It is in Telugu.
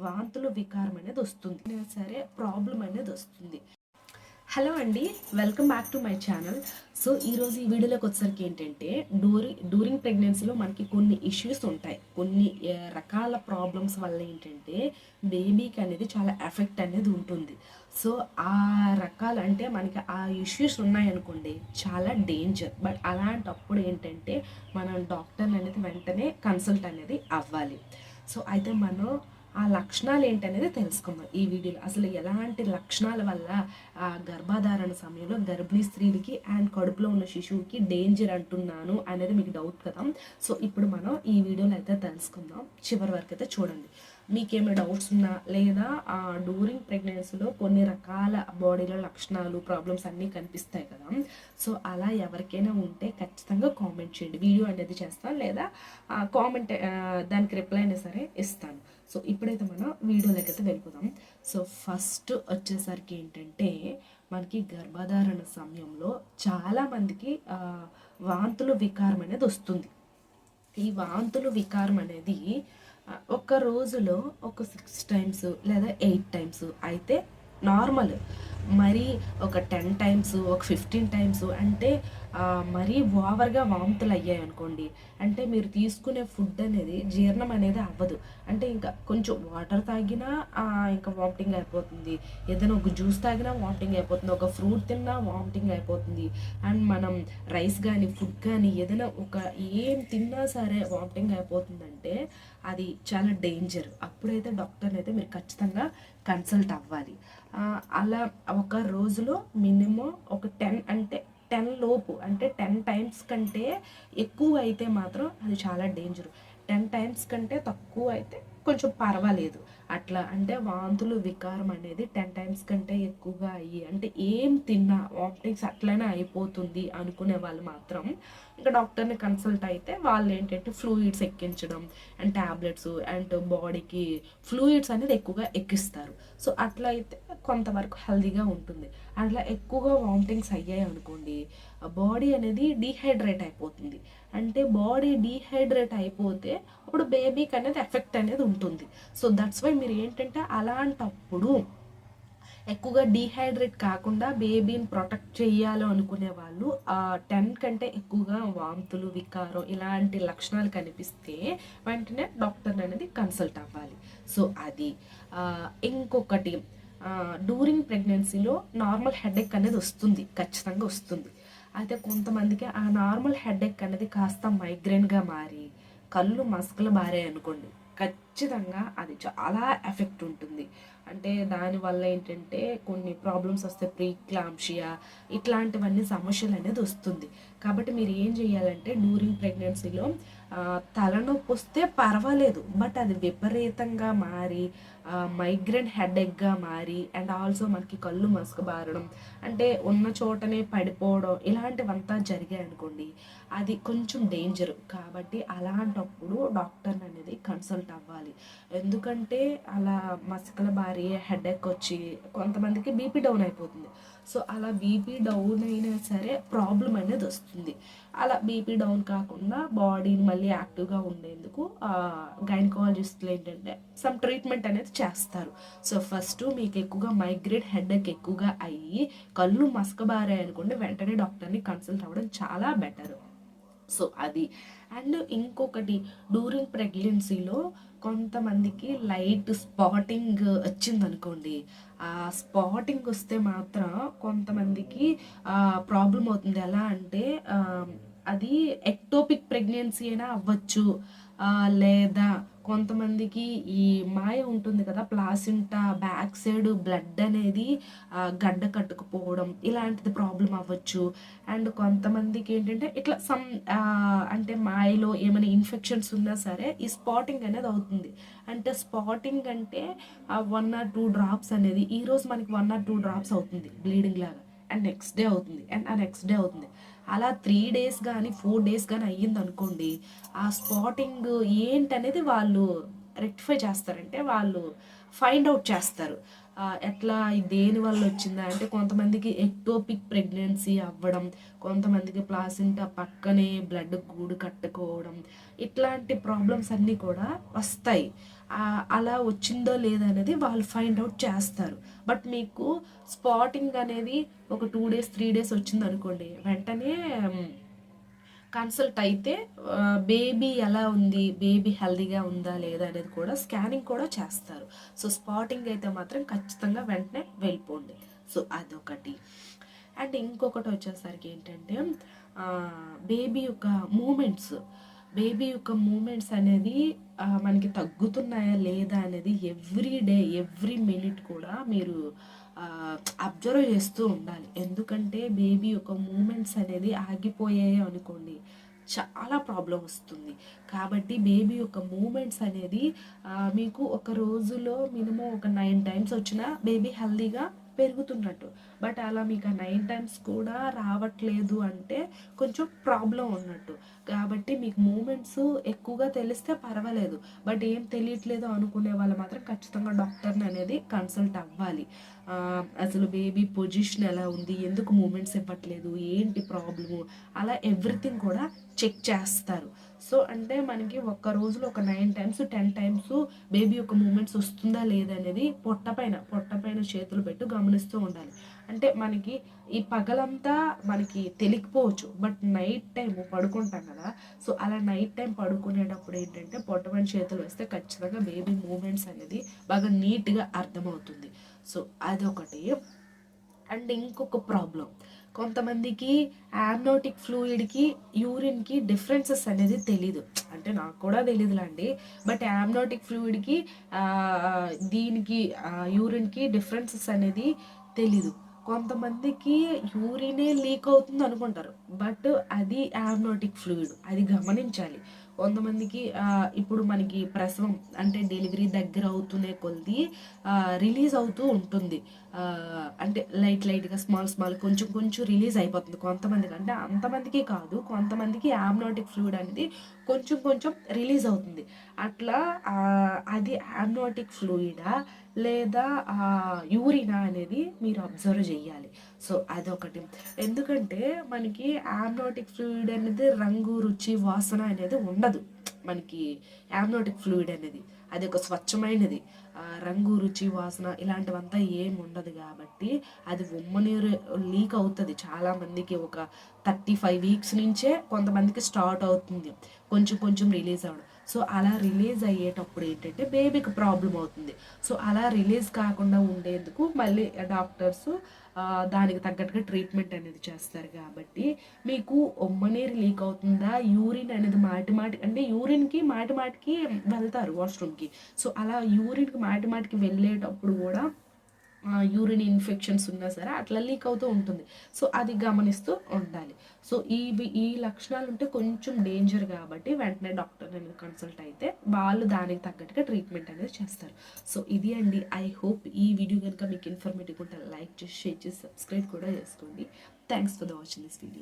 వాంతులు వికారం అనేది వస్తుంది, సరే ప్రాబ్లం అనేది వస్తుంది. హలో అండి, welcome back to my channel. So ఈరోజు ఈ వీడియోలోకి వచ్చేసరికి ఏంటంటే డ్యూరింగ్ ప్రెగ్నెన్సీలో మనకి కొన్ని ఇష్యూస్ ఉంటాయి. కొన్ని రకాల ప్రాబ్లమ్స్ వల్ల ఏంటంటే బేబీకి అనేది చాలా ఎఫెక్ట్ అనేది ఉంటుంది. సో ఆ రకాలు అంటే మనకి ఆ ఇష్యూస్ ఉన్నాయనుకోండి, చాలా డేంజర్. బట్ అలాంటప్పుడు ఏంటంటే మనం డాక్టర్ అనేది వెంటనే కన్సల్ట్ అనేది అవ్వాలి. సో అయితే మనం ఆ లక్షణాలు ఏంటనేది తెలుసుకుందాం ఈ వీడియోలో. అసలు ఎలాంటి లక్షణాల వల్ల ఆ గర్భధారణ సమయంలో గర్భిణీ స్త్రీలకి అండ్ కడుపులో ఉన్న శిశువుకి డేంజర్ అంటున్నాను అనేది మీకు డౌట్ కదా. సో ఇప్పుడు మనం ఈ వీడియోలో అయితే తెలుసుకుందాం. చివరి వరకు అయితే చూడండి. మీకేమైనా డౌట్స్ ఉన్నా లేదా డ్యూరింగ్ ప్రెగ్నెన్సీలో కొన్ని రకాల బాడీలో లక్షణాలు ప్రాబ్లమ్స్ అన్నీ కనిపిస్తాయి కదా. సో అలా ఎవరికైనా ఉంటే ఖచ్చితంగా కామెంట్ చేయండి. వీడియో అనేది చేస్తాను లేదా కామెంట్ దానికి రిప్లై అయినా సరే ఇస్తాను. సో ఇప్పుడైతే మనం వీడియోలోకి అయితే వెళ్ళిపోదాం. సో ఫస్ట్ వచ్చేసరికి ఏంటంటే మనకి గర్భధారణ సమయంలో చాలామందికి వాంతులు వికారం అనేది వస్తుంది. ఈ వాంతులు వికారం అనేది ఒక రోజులో ఒక 6 టైమ్స్ లేదా 8 టైమ్స్ అయితే నార్మల్. మరి ఒక 10 టైమ్స్ ఒక 15 టైమ్స్ అంటే మరీ ఓవర్గా వాంతులు అయ్యాయి అనుకోండి, అంటే మీరు తీసుకునే ఫుడ్ అనేది జీర్ణం అనేది అవ్వదు. అంటే ఇంకా కొంచెం వాటర్ తాగినా ఇంకా వామిటింగ్ అయిపోతుంది, ఏదైనా ఒక జ్యూస్ తాగినా వామిటింగ్ అయిపోతుంది, ఒక ఫ్రూట్ తిన్నా వామిటింగ్ అయిపోతుంది. అండ్ మనం రైస్ కానీ ఫుడ్ కానీ ఏదైనా ఒక ఏం తిన్నా సరే వామిటింగ్ అయిపోతుందంటే అది చాలా డేంజర్. అప్పుడైతే డాక్టర్ని అయితే మీరు ఖచ్చితంగా కన్సల్ట్ అవ్వాలి. అలా ఒక రోజులో మినిమం ఒక 10 లోపు అంటే 10 టైమ్స్ కంటే ఎక్కువ అయితే మాత్రం అది చాలా డేంజర్. 10 టైమ్స్ కంటే తక్కువ అయితే కొంచెం పర్వాలేదు. అట్లా అంటే వాంతులు వికారం అనేది 10 టైమ్స్ కంటే ఎక్కువగా అయ్యి అంటే ఏం తిన్నా వామిటింగ్స్ అట్లనే అయిపోతుంది అనుకునే వాళ్ళు మాత్రం ఇంకా డాక్టర్ని కన్సల్ట్ అయితే వాళ్ళు ఏంటంటే ఫ్లూయిడ్స్ ఎక్కించడం అండ్ ట్యాబ్లెట్స్ అండ్ బాడీకి ఫ్లూయిడ్స్ అనేది ఎక్కువగా ఎక్కిస్తారు. సో అట్లా అయితే కొంతవరకు హెల్తీగా ఉంటుంది. అట్లా ఎక్కువగా వామిటింగ్స్ అయ్యాయి అనుకోండి, బాడీ అనేది డీహైడ్రేట్ అయిపోతుంది. అంటే బాడీ డీహైడ్రేట్ అయిపోతే అప్పుడు బేబీకి అనేది ఎఫెక్ట్ అనేది ఉంటుంది. సో దట్స్ వై మీరు ఏంటంటే అలాంటప్పుడు ఎక్కువగా డీహైడ్రేట్ కాకుండా బేబీని ప్రొటెక్ట్ చేయాలి అనుకునే వాళ్ళు 10 కంటే ఎక్కువగా వాంతులు వికారం ఇలాంటి లక్షణాలు కనిపిస్తే వెంటనే డాక్టర్ అనేది కన్సల్ట్ అవ్వాలి. సో అది ఇంకొకటి, డ్యూరింగ్ ప్రెగ్నెన్సీలో నార్మల్ హెడేక్ అనేది వస్తుంది, ఖచ్చితంగా వస్తుంది. అయితే కొంతమందికి ఆ నార్మల్ హెడేక్ అనేది కాస్త మైగ్రేన్గా మారి కళ్ళు మసకలు బారాయి అనుకోండి, ఖచ్చితంగా అది చాలా ఎఫెక్ట్ ఉంటుంది. అంటే దానివల్ల ఏంటంటే కొన్ని ప్రాబ్లమ్స్ వస్తాయి, ప్రీక్లాంప్షియా ఇట్లాంటివన్నీ సమస్యలు అనేది వస్తుంది. కాబట్టి మీరు ఏం చేయాలంటే డ్యూరింగ్ ప్రెగ్నెన్సీలో తలనొప్పి వస్తే పర్వాలేదు, బట్ అది విపరీతంగా మారి మైగ్రేన్ హెడేక్గా మారి అండ్ ఆల్సో మనకి కళ్ళు మసకబారడం అంటే ఉన్న చోటనే పడిపోవడం ఇలాంటివంతా జరిగాయి అనుకోండి, అది కొంచెం డేంజర్. కాబట్టి అలాంటప్పుడు డాక్టర్ అనేది కన్సల్ట్ అవ్వాలి. ఎందుకంటే అలా మసకల బారి హెడేక్ వచ్చి కొంతమందికి బీపీ డౌన్ అయిపోతుంది. సో అలా బీపీ డౌన్ అయినా సరే ప్రాబ్లం అనేది వస్తుంది. అలా బీపీ డౌన్ కాకుండా బాడీని మళ్ళీ యాక్టివ్గా ఉండేందుకు గైనకాలజిస్టులు ఏంటంటే సమ్ ట్రీట్మెంట్ అనేది చేస్తారు. సో ఫస్ట్ మీకు ఎక్కువగా మైగ్రేన్ హెడేక్ ఎక్కువగా అయ్యి కళ్ళు మసకబారాయి అనుకోండి, వెంటనే డాక్టర్ని కన్సల్ట్ అవ్వడం చాలా బెటర్. సో అది. అండ్ ఇంకొకటి, డ్యూరింగ్ ప్రెగ్నెన్సీలో కొంతమందికి లైట్ స్పాటింగ్ వచ్చిందనుకోండి, ఆ స్పాటింగ్ వస్తే మాత్రం కొంతమందికి ప్రాబ్లం అవుతుంది. ఎలా అంటే అది ఎక్టోపిక్ ప్రెగ్నెన్సీ అయినా అవ్వచ్చు, లేదా కొంతమందికి ఈ మాయ ఉంటుంది కదా, ప్లాసింటా బ్యాక్ సైడ్ బ్లడ్ అనేది గడ్డ కట్టుకుపోవడం ఇలాంటిది ప్రాబ్లం అవ్వచ్చు. అండ్ కొంతమందికి ఏంటంటే ఇట్లా అంటే మాయలో ఏమైనా ఇన్ఫెక్షన్స్ ఉన్నా సరే ఈ స్పాటింగ్ అనేది అవుతుంది. అంటే స్పాటింగ్ అంటే 1 or 2 డ్రాప్స్ అనేది ఈరోజు మనకి 1 or 2 డ్రాప్స్ అవుతుంది బ్లీడింగ్ లాగా, అండ్ నెక్స్ట్ డే అవుతుంది అండ్ ఆ నెక్స్ట్ డే అవుతుంది. అలా 3 days కానీ 4 days కానీ అయ్యింది అనుకోండి, ఆ స్పాటింగ్ ఏంటనేది వాళ్ళు రెక్టిఫై చేస్తారంటే వాళ్ళు ఫైండ్ అవుట్ చేస్తారు. ఎట్లా దేని వల్ల వచ్చిందా అంటే కొంతమందికి ఎక్టోపిక్ ప్రెగ్నెన్సీ అవ్వడం, కొంతమందికి ప్లాసింటా పక్కనే బ్లడ్ గూడు కట్టుకోవడం ఇట్లాంటి ప్రాబ్లమ్స్ అన్నీ కూడా వస్తాయి. అలా వచ్చిందో లేదో అనేది వాళ్ళు ఫైండ్ అవుట్ చేస్తారు. బట్ మీకు స్పాటింగ్ అనేది ఒక 2 డేస్ 3 డేస్ వచ్చింది అనుకోండి, వెంటనే కన్సల్ట్ అయితే బేబీ ఎలా ఉంది, బేబీ హెల్దీగా ఉందా లేదా అనేది కూడా స్కానింగ్ కూడా చేస్తారు. సో స్పాటింగ్ అయితే మాత్రం ఖచ్చితంగా వెంటనే వెళ్ళిపోండి. సో అదొకటి. అండ్ ఇంకొకటి వచ్చేసరికి ఏంటంటే బేబీ యొక్క మూమెంట్స్ బేబీ యొక్క మూమెంట్స్ అనేది మనకి తగ్గుతున్నాయా లేదా అనేది ఎవ్రీ డే ఎవ్రీ మినిట్ కూడా మీరు అబ్జర్వ్ చేస్తూ ఉండాలి. ఎందుకంటే బేబీ యొక్క మూమెంట్స్ అనేది ఆగిపోయాయి అనుకోండి, చాలా ప్రాబ్లం వస్తుంది. కాబట్టి బేబీ యొక్క మూమెంట్స్ అనేది మీకు ఒక రోజులో మినిమం ఒక 9 టైమ్స్ వచ్చినా బేబీ హెల్దీగా పెరుగుతున్నట్టు. బట్ అలా మీకు ఆ 9 టైమ్స్ కూడా రావట్లేదు అంటే కొంచెం ప్రాబ్లం ఉన్నట్టు. కాబట్టి మీకు మూమెంట్స్ ఎక్కువగా తెలిస్తే పర్వాలేదు, బట్ ఏం తెలియట్లేదు అనుకునే వాళ్ళు మాత్రం ఖచ్చితంగా డాక్టర్ని అనేది కన్సల్ట్ అవ్వాలి. అసలు బేబీ పొజిషన్ ఎలా ఉంది, ఎందుకు మూమెంట్స్ ఇవ్వట్లేదు, ఏంటి ప్రాబ్లము, అలా ఎవ్రీథింగ్ కూడా చెక్ చేస్తారు. సో అంటే మనకి ఒక్క రోజులో ఒక 9 టైమ్స్ 10 టైమ్స్ బేబీ యొక్క మూమెంట్స్ వస్తుందా లేదా అనేది పొట్ట పైన చేతులు పెట్టి గమనిస్తూ ఉండాలి. అంటే మనకి ఈ పగలంతా మనకి తెలియకపోవచ్చు, బట్ నైట్ టైం పడుకుంటాం కదా, సో అలా నైట్ టైం పడుకునేటప్పుడు ఏంటంటే పొట్ట పైన చేతులు వేస్తే ఖచ్చితంగా బేబీ మూమెంట్స్ అనేది బాగా నీట్గా అర్థమవుతుంది. సో అదొకటి. అండ్ ఇంకొక ప్రాబ్లం, కొంతమందికి యామ్నోటిక్ ఫ్లూయిడ్కి యూరిన్కి డిఫరెన్సెస్ అనేది తెలీదు. అంటే నాకు కూడా తెలియదులండి, బట్ యామ్నోటిక్ ఫ్లూయిడ్కి దీనికి యూరిన్కి డిఫరెన్సెస్ అనేది తెలీదు. కొంతమందికి యూరినే లీక్ అవుతుంది అనుకుంటారు, బట్ అది యామ్నోటిక్ ఫ్లూయిడ్, అది గమనించాలి. కొంతమందికి ఇప్పుడు మనకి ప్రసవం అంటే డెలివరీ దగ్గర అవుతూనే కొద్ది రిలీజ్ అవుతూ ఉంటుంది. అంటే లైట్గా స్మాల్ కొంచెం కొంచెం రిలీజ్ అయిపోతుంది కొంతమందికి. అంటే అంతమందికి కాదు, కొంతమందికి యామ్నోటిక్ ఫ్లూయిడ్ అనేది కొంచెం కొంచెం రిలీజ్ అవుతుంది. అట్లా అది యామ్నోటిక్ ఫ్లూయిడా లేదా యూరినా అనేది మీరు అబ్జర్వ్ చేయాలి. సో అదొకటి. ఎందుకంటే మనకి యామ్నోటిక్ ఫ్లూయిడ్ అనేది రంగు రుచి వాసన అనేది ఉండదు. మనకి యామ్నోటిక్ ఫ్లూయిడ్ అనేది అది ఒక స్వచ్ఛమైనది, రంగు రుచి వాసన ఇలాంటివంతా ఏం ఉండదు. కాబట్టి అది ఉమ్మనీరు లీక్ అవుతుంది చాలామందికి. ఒక 35 వీక్స్ నుంచే కొంతమందికి స్టార్ట్ అవుతుంది కొంచెం కొంచెం రిలీజ్ అవ్వడం. సో అలా రిలీజ్ అయ్యేటప్పుడు ఏంటంటే బేబీకి ప్రాబ్లం అవుతుంది. సో అలా రిలీజ్ కాకుండా ఉండేందుకు మళ్ళీ డాక్టర్స్ దానికి తగ్గట్టుగా ట్రీట్మెంట్ అనేది చేస్తారు. కాబట్టి మీకు ఉమ్మనీరు లీక్ అవుతుందా, యూరిన్ అనేది మాటి అంటే యూరిన్కి మాటికి వెళ్తారు వాష్రూమ్కి. సో అలా యూరిన్కి మాటికి వెళ్ళేటప్పుడు కూడా యూరిన్ ఇన్ఫెక్షన్స్ ఉన్నా సరే అట్లా లీక్ అవుతూ ఉంటుంది. సో అది గమనిస్తూ ఉండాలి. సో ఈ లక్షణాలు ఉంటే కొంచెం డేంజర్, కాబట్టి వెంటనే డాక్టర్ అనేది కన్సల్ట్ అయితే వాళ్ళు దానికి తగ్గట్టుగా ట్రీట్మెంట్ అనేది చేస్తారు. సో ఇది అండి. ఐ హోప్ ఈ వీడియో కనుక మీకు ఇన్ఫర్మేటివ్ ఉంటే లైక్ చేసి షేర్ చేసి సబ్స్క్రైబ్ కూడా చేసుకోండి. Thanks for the watching this video.